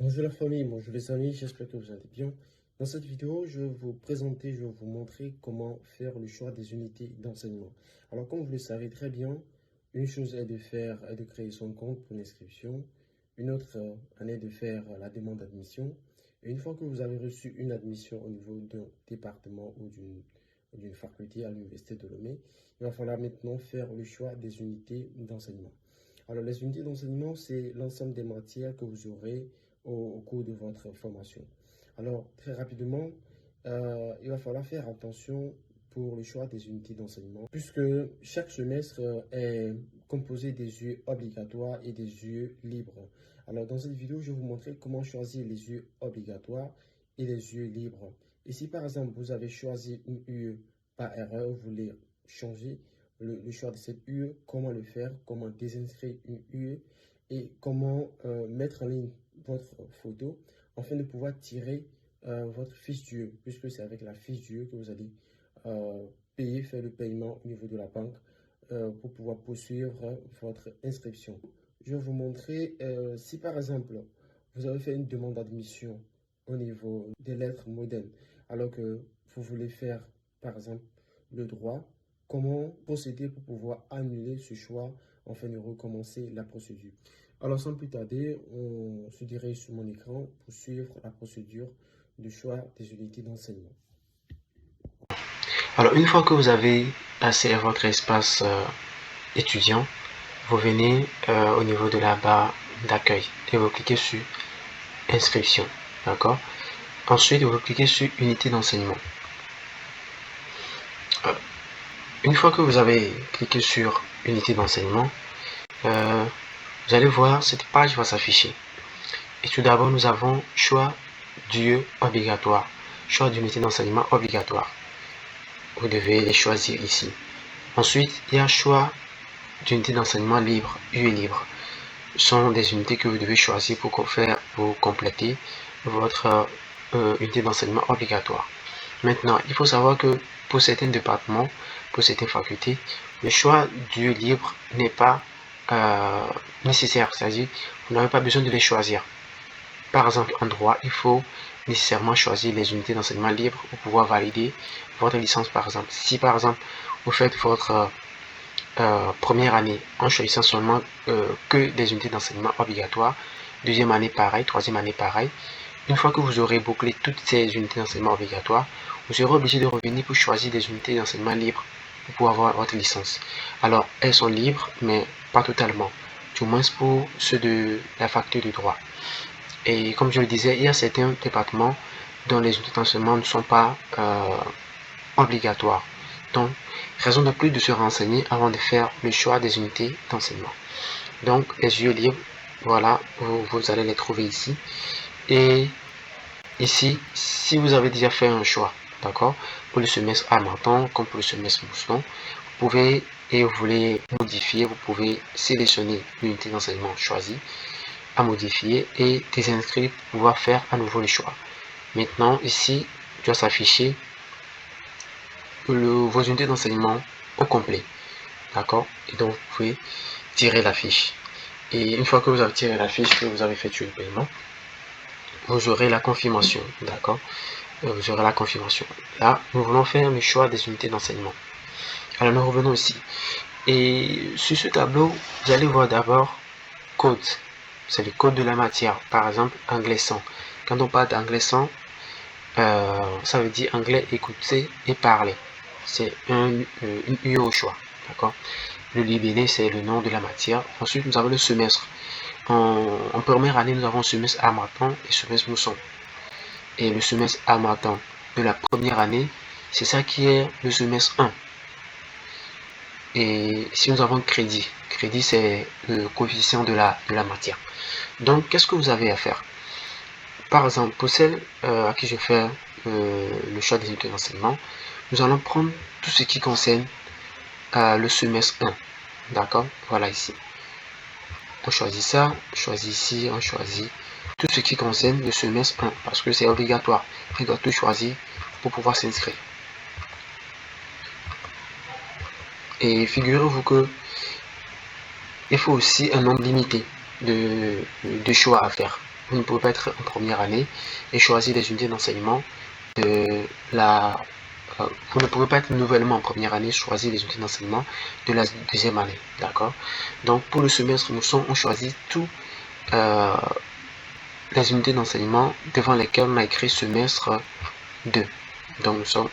Bonjour la famille, bonjour les amis, j'espère que vous allez bien. Dans cette vidéo, je vais vous présenter, je vais vous montrer comment faire le choix des unités d'enseignement. Alors comme vous le savez très bien, une chose est de créer son compte pour l'inscription. Une autre en est de faire la demande d'admission. Et une fois que vous avez reçu une admission au niveau d'un département ou d'une faculté à l'université de Lomé, il va falloir maintenant faire le choix des unités d'enseignement. Alors, les unités d'enseignement, c'est l'ensemble des matières que vous aurez au cours de votre formation. Alors, très rapidement, il va falloir faire attention pour le choix des unités d'enseignement, puisque chaque semestre est composé des UE obligatoires et des UE libres. Alors, dans cette vidéo, je vais vous montrer comment choisir les UE obligatoires et les UE libres. Et si par exemple, vous avez choisi une UE par erreur, vous voulez changer le choix de cette UE, comment le faire, comment désinscrire une UE et comment mettre en ligne votre photo afin de pouvoir tirer votre fiche d'UE, puisque c'est avec la fiche d'UE que vous allez payer, faire le paiement au niveau de la banque pour pouvoir poursuivre votre inscription. Je vais vous montrer si par exemple vous avez fait une demande d'admission au niveau des lettres modernes, alors que vous voulez faire par exemple le droit, comment procéder pour pouvoir annuler ce choix afin de recommencer la procédure. Alors sans plus tarder, on se dirige sur mon écran pour suivre la procédure de choix des unités d'enseignement. Alors, une fois que vous avez passé à votre espace étudiant, vous venez au niveau de la barre d'accueil et vous cliquez sur inscription. D'accord? Ensuite, vous cliquez sur unité d'enseignement. Une fois que vous avez cliqué sur unité d'enseignement, vous allez voir cette page va s'afficher. Et tout d'abord, nous avons choix d'UE obligatoire, choix d'unité d'enseignement obligatoire. Vous devez les choisir ici. Ensuite, il y a choix d'unité d'enseignement libre, UE libre. Ce sont des unités que vous devez choisir pour compléter votre unité d'enseignement obligatoire. Maintenant, il faut savoir que pour certains départements, pour certaines facultés, le choix du libre n'est pas nécessaire, c'est-à-dire vous n'avez pas besoin de les choisir. Par exemple, en droit, il faut nécessairement choisir les unités d'enseignement libre pour pouvoir valider votre licence, par exemple. Si, par exemple, vous faites votre première année en choisissant seulement que des unités d'enseignement obligatoires, deuxième année pareil, troisième année pareil. Une fois que vous aurez bouclé toutes ces unités d'enseignement obligatoires, vous serez obligé de revenir pour choisir des unités d'enseignement libres pour pouvoir avoir votre licence. Alors, elles sont libres, mais pas totalement, du moins pour ceux de la faculté de droit. Et comme je le disais, il y a certains départements dont les unités d'enseignement ne sont pas obligatoires. Donc, raison de plus de se renseigner avant de faire le choix des unités d'enseignement. Donc, les UE libres, voilà, vous allez les trouver ici. Et ici, si vous avez déjà fait un choix, d'accord, pour le semestre Harmattan, comme pour le semestre Mousson, vous pouvez, et vous voulez modifier, vous pouvez sélectionner l'unité d'enseignement choisie à modifier et désinscrire pour pouvoir faire à nouveau le choix. Maintenant, ici, il doit s'afficher vos unités d'enseignement au complet. D'accord? Et donc, vous pouvez tirer la fiche. Et une fois que vous avez tiré la fiche, que vous avez fait le paiement, vous aurez la confirmation. D'accord? Vous aurez la confirmation. Là, nous voulons faire le choix des unités d'enseignement. Alors, nous revenons ici. Et sur ce tableau, vous allez voir d'abord code. C'est le code de la matière. Par exemple, anglais 100. Quand on parle d'anglais 100, ça veut dire anglais écouter et parler. C'est une UE au choix. D'accord? Le libellé, c'est le nom de la matière. Ensuite, nous avons le semestre. En première année, nous avons semestre Harmattan et semestre Mousson. Et le semestre Harmattan de la première année, c'est ça qui est le semestre 1. Et si nous avons crédit, crédit c'est le coefficient de la matière. Donc, qu'est-ce que vous avez à faire? Par exemple, pour celle à qui je fais le choix des unités d'enseignement, nous allons prendre tout ce qui concerne le semestre 1. D'accord? Voilà ici. On choisit ça, on choisit ici, on choisit tout ce qui concerne le semestre 1 parce que c'est obligatoire. Il doit tout choisir pour pouvoir s'inscrire. Et figurez-vous que il faut aussi un nombre limité de choix à faire. vous ne pouvez pas être en première année et choisir les unités d'enseignement de la... vous ne pouvez pas être nouvellement en première année, choisir les unités d'enseignement de la deuxième année, d'accord? Donc pour le semestre mousson, on choisit tous les unités d'enseignement devant lesquelles on a écrit semestre 2. Donc nous sommes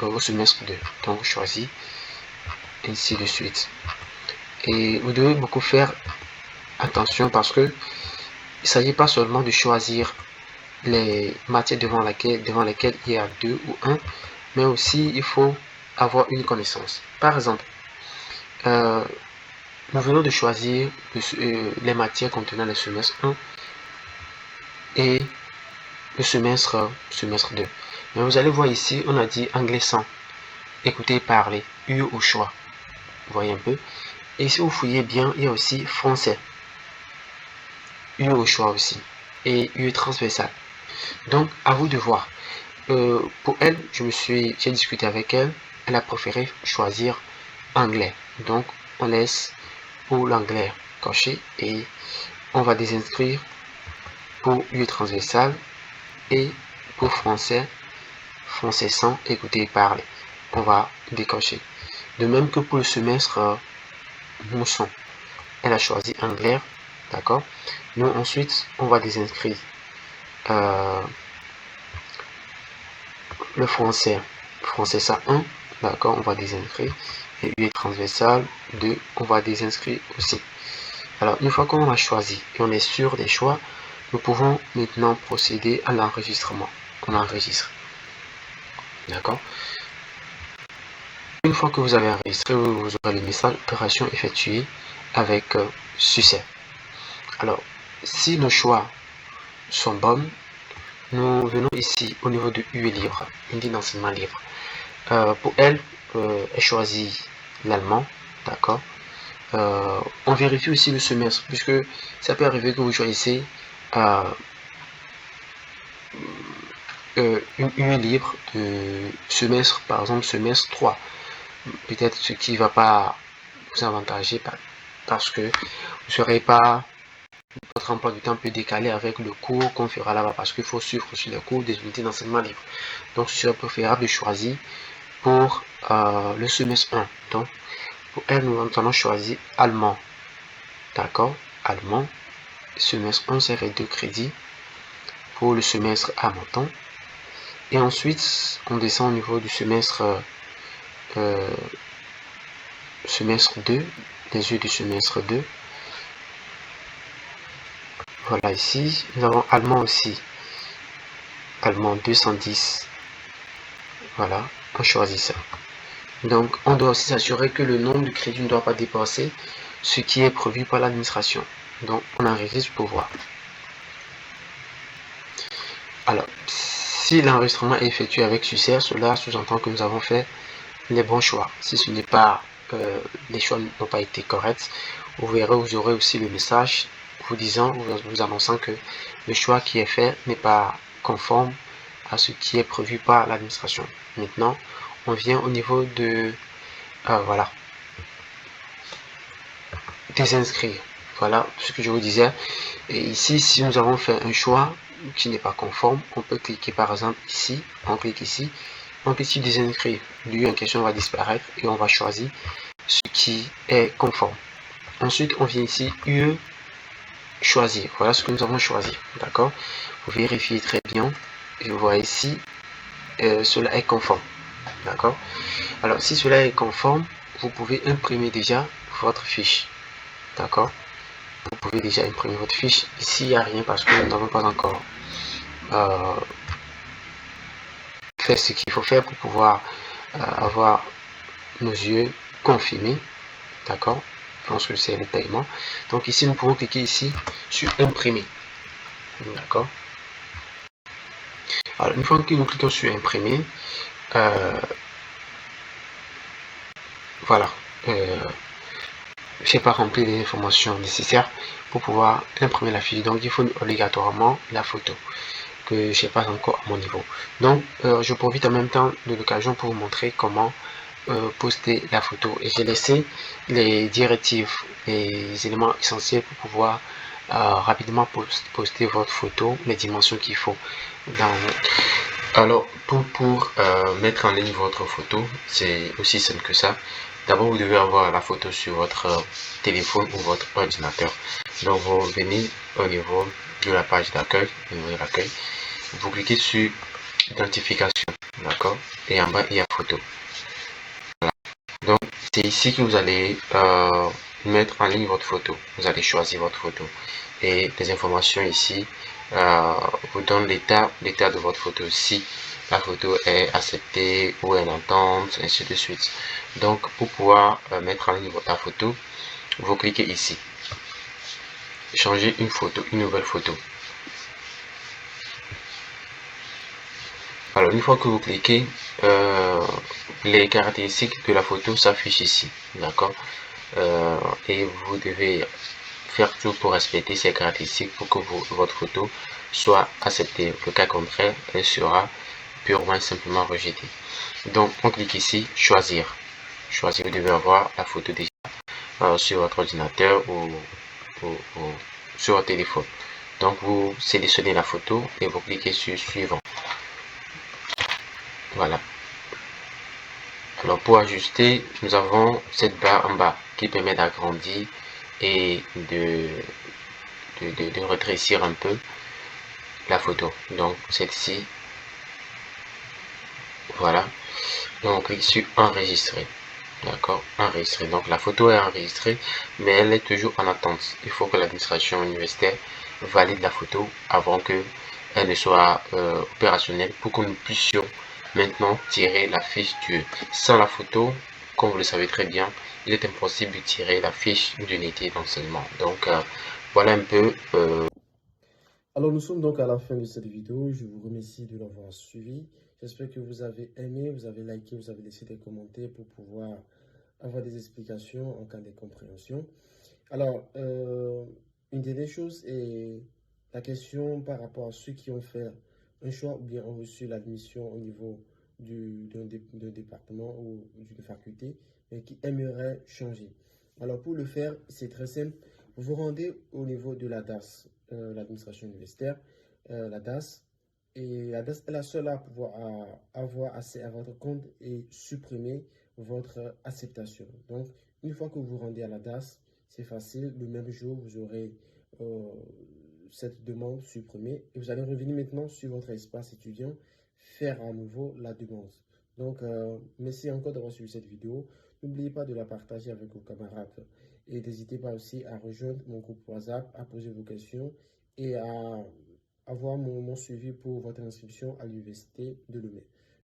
au semestre 2. Donc je choisis ainsi de suite. Et vous devez beaucoup faire attention parce que il ne s'agit pas seulement de choisir les matières devant lesquelles il y a 2 ou 1, mais aussi il faut avoir une connaissance. Par exemple, nous venons de choisir les matières contenant le semestre 1 et le semestre 2. Mais vous allez voir ici, on a dit anglais 100, écouter et parler, U au choix. Vous voyez un peu. Et si vous fouillez bien, il y a aussi français, U au choix aussi, et U transversal. Donc, à vous de voir. Pour elle, j'ai discuté avec elle, elle a préféré choisir anglais. Donc, on laisse pour l'anglais coché et on va désinscrire pour U transversal et pour français 100, écouter et parler. On va décocher. De même que pour le semestre mousson, elle a choisi anglais, d'accord. Nous ensuite, on va désinscrire le français 101, d'accord, on va désinscrire, et U transversal 2, on va désinscrire aussi. Alors une fois qu'on a choisi et on est sûr des choix, nous pouvons maintenant procéder à l'enregistrement. On enregistre, d'accord. Une fois que vous avez enregistré, vous aurez le message opération effectuée avec succès. Alors si nos choix sont bons, nous venons ici au niveau de UE libre, unité d'enseignement libre. Pour elle, elle choisit l'allemand, d'accord. On vérifie aussi le semestre, puisque ça peut arriver que vous choisissez une UE libre de semestre, par exemple semestre 3. Peut-être ce qui ne va pas vous avantager parce que vous ne serez pas, votre emploi du temps peut décaler avec le cours qu'on fera là-bas, parce qu'il faut suivre aussi les cours des unités d'enseignement libre. Donc ce serait préférable de choisir pour le semestre 1. Donc pour elle, nous allons choisir allemand, d'accord, allemand, semestre 1, ça fait 2 crédits pour le semestre à montant. Et ensuite on descend au niveau du semestre 2, les yeux du semestre 2. Voilà, ici nous avons allemand aussi, allemand 210. Voilà, on choisit ça. Donc on doit aussi s'assurer que le nombre de crédits ne doit pas dépasser ce qui est prévu par l'administration. Donc on enregistre pour voir. Alors si l'enregistrement est effectué avec succès, cela sous-entend que nous avons fait les bons choix. Si ce n'est pas les choix n'ont pas été corrects, vous aurez aussi le message vous annonçant que le choix qui est fait n'est pas conforme à ce qui est prévu par l'administration. Maintenant, on vient au niveau de voilà, désinscrire. Voilà ce que je vous disais. Et ici, si nous avons fait un choix qui n'est pas conforme, on peut cliquer par exemple ici, on clique ici, on clique sur désinscrire. Lui en question va disparaître et on va choisir ce qui est conforme. Ensuite, on vient ici, UE, choisir. Voilà ce que nous avons choisi. D'accord. Vous vérifiez très bien. Et vous voyez ici, cela est conforme. D'accord. Alors, si cela est conforme, vous pouvez imprimer déjà votre fiche. D'accord. Vous pouvez déjà imprimer votre fiche. Ici, il n'y a rien parce que nous n'avons pas encore fait ce qu'il faut faire pour pouvoir avoir nos yeux confirmés. D'accord. Je pense que c'est le paiement. Donc ici, nous pouvons cliquer ici sur imprimer. D'accord. Alors, une fois que nous cliquons sur imprimer, voilà. Je n'ai pas rempli les informations nécessaires pour pouvoir imprimer la fiche. Donc, il faut obligatoirement la photo que je n'ai pas encore à mon niveau. Donc, je profite en même temps de l'occasion pour vous montrer comment poster la photo. Et j'ai laissé les directives, les éléments essentiels pour pouvoir rapidement poster votre photo, les dimensions qu'il faut. Alors, pour mettre en ligne votre photo, c'est aussi simple que ça. D'abord, vous devez avoir la photo sur votre téléphone ou votre ordinateur. Donc, vous venez au niveau de la page d'accueil, vous cliquez sur identification, d'accord, et en bas, il y a photo. Voilà. Donc, c'est ici que vous allez mettre en ligne votre photo. Vous allez choisir votre photo. Et les informations ici vous donnent l'état de votre photo, si la photo est acceptée ou est en entente, ainsi de suite. Donc, pour pouvoir mettre en ligne la photo, vous cliquez ici. Changer une photo, une nouvelle photo. Alors, une fois que vous cliquez, les caractéristiques de la photo s'affichent ici, d'accord, et vous devez faire tout pour respecter ces caractéristiques pour que votre photo soit acceptée. Le cas contraire, elle sera purement et simplement rejetée. Donc, on clique ici, choisir. Choisir, vous devez avoir la photo déjà sur votre ordinateur ou sur votre téléphone. Donc, vous sélectionnez la photo et vous cliquez sur suivant. Voilà. Alors, pour ajuster, nous avons cette barre en bas qui permet d'agrandir et de rétrécir un peu la photo. Donc, celle-ci, voilà. Et on clique sur enregistrer. D'accord, enregistrer. Donc, la photo est enregistrée, mais elle est toujours en attente. Il faut que l'administration universitaire valide la photo avant que elle ne soit opérationnelle pour que nous puissions maintenant tirer la fiche du. Sans la photo, comme vous le savez très bien, il est impossible de tirer la fiche d'unité d'enseignement. Donc, voilà un peu. Alors, nous sommes donc à la fin de cette vidéo. Je vous remercie de l'avoir suivi. J'espère que vous avez aimé, vous avez liké, vous avez laissé des commentaires pour pouvoir avoir des explications en cas d'incompréhension. Alors, une dernière chose est la question par rapport à ceux qui ont fait un choix ou bien ont reçu l'admission au niveau d'un département ou d'une faculté, mais qui aimeraient changer. Alors, pour le faire, c'est très simple. Vous vous rendez au niveau de la DAS, l'administration universitaire, la DAS, et la DAS est la seule à pouvoir avoir accès à votre compte et supprimer votre acceptation. Donc, une fois que vous vous rendez à la DAS, c'est facile. Le même jour, vous aurez euh, cette demande supprimée et vous allez revenir maintenant sur votre espace étudiant, faire à nouveau la demande. Donc, merci encore d'avoir suivi cette vidéo. N'oubliez pas de la partager avec vos camarades et n'hésitez pas aussi à rejoindre mon groupe WhatsApp, à poser vos questions et à avoir mon suivi pour votre inscription à l'université de Lomé.